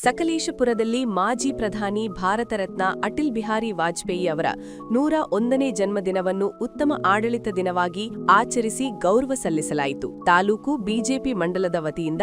ಸಕಲೇಶಪುರದಲ್ಲಿ ಮಾಜಿ ಪ್ರಧಾನಿ ಭಾರತ ರತ್ನ ಅಟಲ್ ಬಿಹಾರಿ ವಾಜಪೇಯಿ ಅವರ 101ನೇ ಜನ್ಮದಿನವನ್ನು ಉತ್ತಮ ಆಡಳಿತ ದಿನವಾಗಿ ಆಚರಿಸಿ ಗೌರವ ಸಲ್ಲಿಸಲಾಯಿತು. ತಾಲೂಕು ಬಿಜೆಪಿ ಮಂಡಲದ ವತಿಯಿಂದ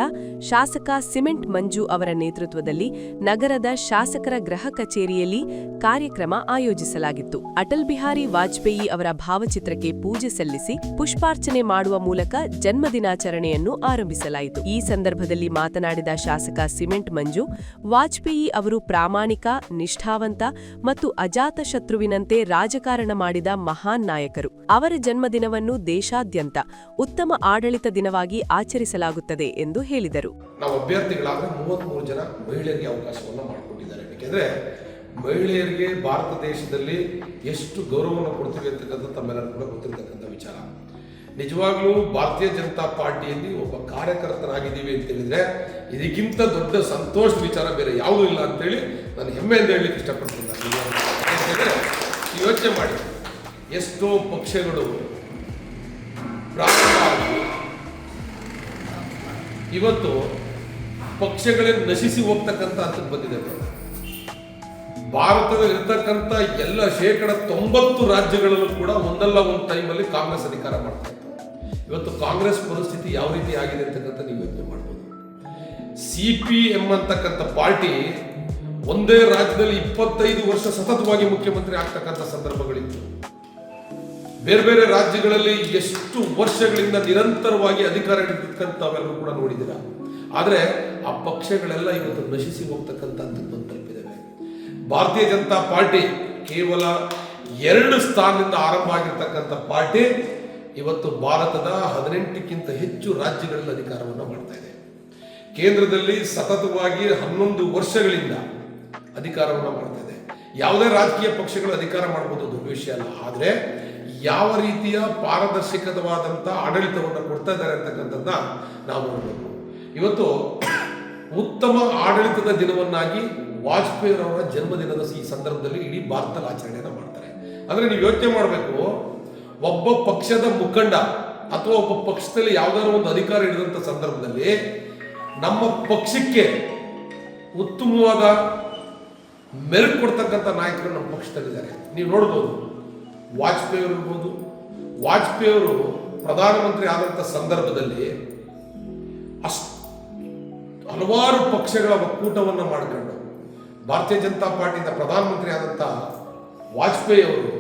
ಶಾಸಕ ಸಿಮೆಂಟ್ ಮಂಜು ಅವರ ನೇತೃತ್ವದಲ್ಲಿ ನಗರದ ಶಾಸಕರ ಗೃಹ ಕಚೇರಿಯಲ್ಲಿ ಕಾರ್ಯಕ್ರಮ ಆಯೋಜಿಸಲಾಗಿತ್ತು. ಅಟಲ್ ಬಿಹಾರಿ ವಾಜಪೇಯಿ ಅವರ ಭಾವಚಿತ್ರಕ್ಕೆ ಪೂಜೆ ಸಲ್ಲಿಸಿ ಪುಷ್ಪಾರ್ಚನೆ ಮಾಡುವ ಮೂಲಕ ಜನ್ಮದಿನಾಚರಣೆಯನ್ನು ಆರಂಭಿಸಲಾಯಿತು. ಈ ಸಂದರ್ಭದಲ್ಲಿ ಮಾತನಾಡಿದ ಶಾಸಕ ಸಿಮೆಂಟ್ ಮಂಜು, ವಾಜಪೇಯಿ ಅವರು ಪ್ರಾಮಾಣಿಕ, ನಿಷ್ಠಾವಂತ ಮತ್ತು ಅಜಾತ ಶತ್ರುವಿನಂತೆ ರಾಜಕಾರಣ ಮಾಡಿದ ಮಹಾನ್ ನಾಯಕರು. ಅವರ ಜನ್ಮದಿನವನ್ನು ದೇಶಾದ್ಯಂತ ಉತ್ತಮ ಆಡಳಿತ ದಿನವಾಗಿ ಆಚರಿಸಲಾಗುತ್ತದೆ ಎಂದು ಹೇಳಿದರು. ನಾವು ಅಭ್ಯರ್ಥಿಗಳಾದ್ರೆ 33 ಜನ ಮಹಿಳೆಯರಿಗೆ ಅವಕಾಶವನ್ನು ಮಾಡಿಕೊಟ್ಟಿದ್ದಾರೆ. ಯಾಕೆಂದ್ರೆ ಮಹಿಳೆಯರಿಗೆ ಭಾರತ ದೇಶದಲ್ಲಿ ಎಷ್ಟು ಗೌರವವನ್ನು ಕೊಡ್ತೀವಿ ಅಂತಕ್ಕಂಥ ತಮ್ಮೆಲ್ಲರೂ ಕೂಡ ಗೊತ್ತಿರತಕ್ಕಂಥ ವಿಚಾರ. ನಿಜವಾಗ್ಲೂ ಭಾರತೀಯ ಜನತಾ ಪಾರ್ಟಿಯಲ್ಲಿ ಒಬ್ಬ ಕಾರ್ಯಕರ್ತನಾಗಿದ್ದೀವಿ ಅಂತ ಹೇಳಿದ್ರೆ ಇದಕ್ಕಿಂತ ದೊಡ್ಡ ಸಂತೋಷದ ವಿಚಾರ ಬೇರೆ ಯಾವುದೂ ಇಲ್ಲ ಅಂತೇಳಿ ನಾನು ಹೆಮ್ಮೆಯಿಂದ ಹೇಳಲಿಕ್ಕೆ ಇಷ್ಟಪಡ್ತೀನಿ. ಯಾಕೆಂದರೆ ಯೋಚನೆ ಮಾಡಿ, ಎಷ್ಟೋ ಪಕ್ಷಗಳು ಪ್ರಾರಂಭ ಆಗಿ ಇವತ್ತು ಪಕ್ಷಗಳೇ ನಶಿಸಿ ಹೋಗ್ತಕ್ಕಂಥ ಹಂತಕ್ಕೆ ಬಂದಿದೆ. ಭಾರತದಲ್ಲಿರ್ತಕ್ಕಂಥ ಎಲ್ಲ 90% ರಾಜ್ಯಗಳಲ್ಲೂ ಕೂಡ ಒಂದಲ್ಲ ಒಂದು ಟೈಮಲ್ಲಿ ಕಾಂಗ್ರೆಸ್ ಅಧಿಕಾರ ಮಾಡ್ತಾ ಇತ್ತು. ಇವತ್ತು ಕಾಂಗ್ರೆಸ್ ಪರಿಸ್ಥಿತಿ ಯಾವ ರೀತಿ ಆಗಿದೆ ಅಂತಕ್ಕಂಥ ನೀವು ಯೋಚನೆ ಮಾಡ್ಬೋದು. CPM ಅಂತಕ್ಕಂಥ ಪಾರ್ಟಿ ಒಂದೇ ರಾಜ್ಯದಲ್ಲಿ 25 ವರ್ಷ ಸತತವಾಗಿ ಮುಖ್ಯಮಂತ್ರಿ ಆಗ್ತಕ್ಕಂಥ ಸಂದರ್ಭಗಳಿತ್ತು. ಬೇರೆ ಬೇರೆ ರಾಜ್ಯಗಳಲ್ಲಿ ಎಷ್ಟು ವರ್ಷಗಳಿಂದ ನಿರಂತರವಾಗಿ ಅಧಿಕಾರ ಹಿಡಿತಕ್ಕಂಥವೆಲ್ಲರೂ ಕೂಡ ನೋಡಿದ್ದೀರಾ. ಆದರೆ ಆ ಪಕ್ಷಗಳೆಲ್ಲ ಇವತ್ತು ನಶಿಸಿ ಹೋಗ್ತಕ್ಕಂಥ ಹಂತಕ್ಕೆ ತಲುಪಿದ್ದೇವೆ. ಭಾರತೀಯ ಜನತಾ ಪಾರ್ಟಿ ಕೇವಲ 2 ಸ್ಥಾನದಿಂದ ಆರಂಭ ಆಗಿರ್ತಕ್ಕಂಥ ಪಾರ್ಟಿ ಇವತ್ತು ಭಾರತದ 18ಕ್ಕಿಂತ ಹೆಚ್ಚು ರಾಜ್ಯಗಳಲ್ಲಿ ಅಧಿಕಾರವನ್ನು ಮಾಡ್ತಾ ಇದೆ. ಕೇಂದ್ರದಲ್ಲಿ ಸತತವಾಗಿ 11 ವರ್ಷಗಳಿಂದ ಅಧಿಕಾರವನ್ನು ಮಾಡ್ತಾ ಇದೆ. ಯಾವುದೇ ರಾಜಕೀಯ ಪಕ್ಷಗಳು ಅಧಿಕಾರ ಮಾಡಬಹುದು, ದೊಡ್ಡ ವಿಷಯ ಅಲ್ಲ. ಆದರೆ ಯಾವ ರೀತಿಯ ಪಾರದರ್ಶಕವಾದಂಥ ಆಡಳಿತವನ್ನು ಕೊಡ್ತಾ ಇದ್ದಾರೆ ಅಂತಕ್ಕಂಥದ್ದನ್ನ ನಾವು ನೋಡಬೇಕು. ಇವತ್ತು ಉತ್ತಮ ಆಡಳಿತದ ದಿನವನ್ನಾಗಿ ವಾಜಪೇಯಿ ಅವರ ಜನ್ಮದಿನದ ಈ ಸಂದರ್ಭದಲ್ಲಿ ಇಡೀ ಭಾರತದಲ್ಲಿ ಆಚರಣೆಯನ್ನು ಮಾಡ್ತಾರೆ. ಅಂದರೆ ನೀವು ಯೋಚನೆ ಮಾಡಬೇಕು, ಒಬ್ಬ ಪಕ್ಷದ ಮುಖಂಡ ಅಥವಾ ಒಬ್ಬ ಪಕ್ಷದಲ್ಲಿ ಯಾವುದಾದ್ರು ಒಂದು ಅಧಿಕಾರ ಹಿಡಿದಂಥ ಸಂದರ್ಭದಲ್ಲಿ ನಮ್ಮ ಪಕ್ಷಕ್ಕೆ ಉತ್ತಮವಾದ ಮೆರುಗು ಕೊಡ್ತಕ್ಕಂಥ ನಾಯಕರು ನಮ್ಮ ಪಕ್ಷದಲ್ಲಿದ್ದಾರೆ. ನೀವು ನೋಡ್ಬೋದು, ವಾಜಪೇಯಿ ಅವರು ಇರ್ಬೋದು. ವಾಜಪೇಯಿ ಅವರು ಪ್ರಧಾನಮಂತ್ರಿ ಆದಂಥ ಸಂದರ್ಭದಲ್ಲಿ ಹಲವಾರು ಪಕ್ಷಗಳ ಒಕ್ಕೂಟವನ್ನು ಮಾಡಿಕೊಂಡು ಭಾರತೀಯ ಜನತಾ ಪಾರ್ಟಿಯಿಂದ ಪ್ರಧಾನಮಂತ್ರಿ ಆದಂಥ ವಾಜಪೇಯಿ ಅವರು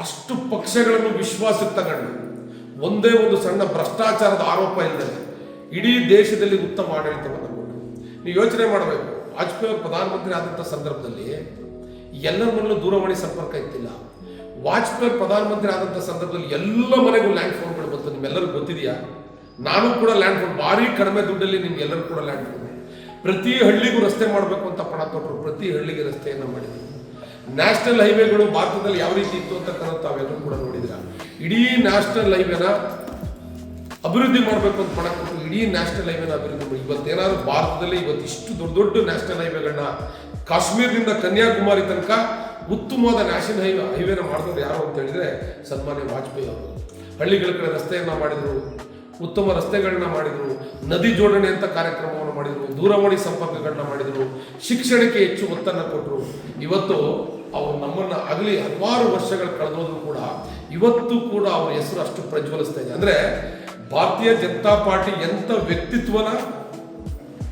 ಅಷ್ಟು ಪಕ್ಷಗಳನ್ನು ವಿಶ್ವಾಸಕ್ಕೆ ತಗೊಂಡು ಒಂದೇ ಒಂದು ಸಣ್ಣ ಭ್ರಷ್ಟಾಚಾರದ ಆರೋಪ ಇಲ್ಲದೆ ಇಡೀ ದೇಶದಲ್ಲಿ ಉತ್ತಮ ಆಡಳಿತವನ್ನು ಕೊಟ್ಟರು. ನೀವು ಯೋಚನೆ ಮಾಡಬೇಕು, ವಾಜಪೇಯಿ ಅವರು ಪ್ರಧಾನಮಂತ್ರಿ ಆದಂಥ ಸಂದರ್ಭದಲ್ಲಿ ಎಲ್ಲರ ಮನೆಯಲ್ಲೂ ದೂರವಾಣಿ ಸಂಪರ್ಕ ಇತ್ತಿಲ್ಲ. ವಾಜಪೇಯಿ ಪ್ರಧಾನಮಂತ್ರಿ ಆದಂಥ ಸಂದರ್ಭದಲ್ಲಿ ಎಲ್ಲ ಮನೆಗೂ ಲ್ಯಾಂಡ್ ಫೋನ್ಗಳು ಬಂತು. ನಿಮ್ಮೆಲ್ಲರಿಗೂ ಗೊತ್ತಿದೆಯಾ? ನಾನು ಕೂಡ ಲ್ಯಾಂಡ್ ಫೋನ್ ಭಾರಿ ಕಡಿಮೆ ದುಡ್ಡಲ್ಲಿ ನಿಮ್ಗೆಲ್ಲರೂ ಕೂಡ ಲ್ಯಾಂಡ್ ಫೋನ್. ಪ್ರತಿ ಹಳ್ಳಿಗೂ ರಸ್ತೆ ಮಾಡಬೇಕು ಅಂತ ಪಣ ತೊಟ್ಟರು. ಪ್ರತಿ ಹಳ್ಳಿಗೆ ರಸ್ತೆಯನ್ನು ಮಾಡಿದರು. ನ್ಯಾಷನಲ್ ಹೈವೇಗಳು ಭಾರತದಲ್ಲಿ ಯಾವ ರೀತಿ ಇತ್ತು ಅಂತಕ್ಕಂಥ ತಾವೆಲ್ಲರೂ ಕೂಡ ನೋಡಿದ್ರ. ಇಡೀ ನ್ಯಾಷನಲ್ ಹೈವೇನ ಅಭಿವೃದ್ಧಿ ಮಾಡಬೇಕು ಅಂತ ಪಣ ಕೊಟ್ಟು ಇಡೀ ನ್ಯಾಷನಲ್ ಹೈವೇನ ಅಭಿವೃದ್ಧಿ ಮಾಡಿ ಇವತ್ತೇನಾದ್ರು ಭಾರತದಲ್ಲಿ ಇವತ್ತಿಷ್ಟು ದೊಡ್ಡ ದೊಡ್ಡ ನ್ಯಾಷನಲ್ ಹೈವೇಗಳನ್ನ ಕಾಶ್ಮೀರದಿಂದ ಕನ್ಯಾಕುಮಾರಿ ತನಕ ಉತ್ತಮವಾದ ನ್ಯಾಷನಲ್ ಹೈವೇನ ಮಾಡಿದವರು ಯಾರು ಅಂತ ಹೇಳಿದ್ರೆ ಸನ್ಮಾನ್ಯ ವಾಜಪೇಯಿ ಅವರು. ಹಳ್ಳಿಗಳ ಕಡೆ ರಸ್ತೆಯನ್ನ ಮಾಡಿದರು, ಉತ್ತಮ ರಸ್ತೆಗಳನ್ನ ಮಾಡಿದರು, ನದಿ ಜೋಡಣೆ ಅಂತ ಕಾರ್ಯಕ್ರಮವನ್ನು ಮಾಡಿದರು, ದೂರವಾಣಿ ಸಂಪರ್ಕಗಳನ್ನ ಮಾಡಿದರು, ಶಿಕ್ಷಣಕ್ಕೆ ಹೆಚ್ಚು ಒತ್ತನ್ನು ಕೊಟ್ಟರು. ಇವತ್ತು ಅವರು ನಮ್ಮನ್ನು ಆಗಲಿ ಹಲವಾರು ವರ್ಷಗಳು ಕಳೆದೋದ್ರು ಕೂಡ ಇವತ್ತು ಕೂಡ ಅವರ ಹೆಸರು ಅಷ್ಟು ಪ್ರಜ್ವಲಿಸ್ತಾ ಇದೆ. ಅಂದರೆ ಭಾರತೀಯ ಜನತಾ ಪಾರ್ಟಿ ಎಂಥ ವ್ಯಕ್ತಿತ್ವನ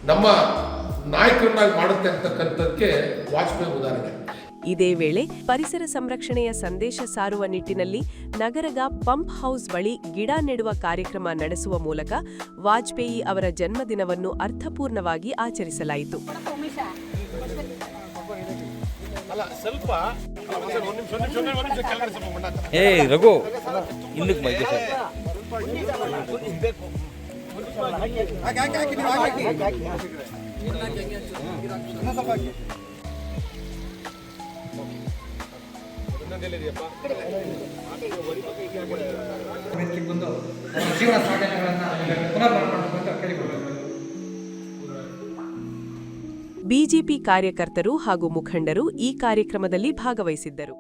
ನಮ್ಮ ನಾಯಕರನ್ನಾಗಿ ಮಾಡುತ್ತೆ ಅಂತಕ್ಕಂಥದ್ದಕ್ಕೆ ವಾಜಪೇಯಿ ಉದಾಹರಣೆ. ಇದೇ ವೇಳೆ ಪರಿಸರ ಸಂರಕ್ಷಣೆಯ ಸಂದೇಶ ಸಾರುವ ನಿಟ್ಟಿನಲ್ಲಿ ನಗರದ ಪಂಪ್ ಹೌಸ್ ಬಳಿ ಗಿಡ ನೆಡುವ ಕಾರ್ಯಕ್ರಮ ನಡೆಸುವ ಮೂಲಕ ವಾಜಪೇಯಿ ಅವರ ಜನ್ಮದಿನವನ್ನು ಅರ್ಥಪೂರ್ಣವಾಗಿ ಆಚರಿಸಲಾಯಿತು. ಬಿಜೆಪಿ ಕಾರ್ಯಕರ್ತರು ಹಾಗೂ ಮುಖಂಡರು ಈ ಕಾರ್ಯಕ್ರಮದಲ್ಲಿ ಭಾಗವಹಿಸಿದ್ದರು.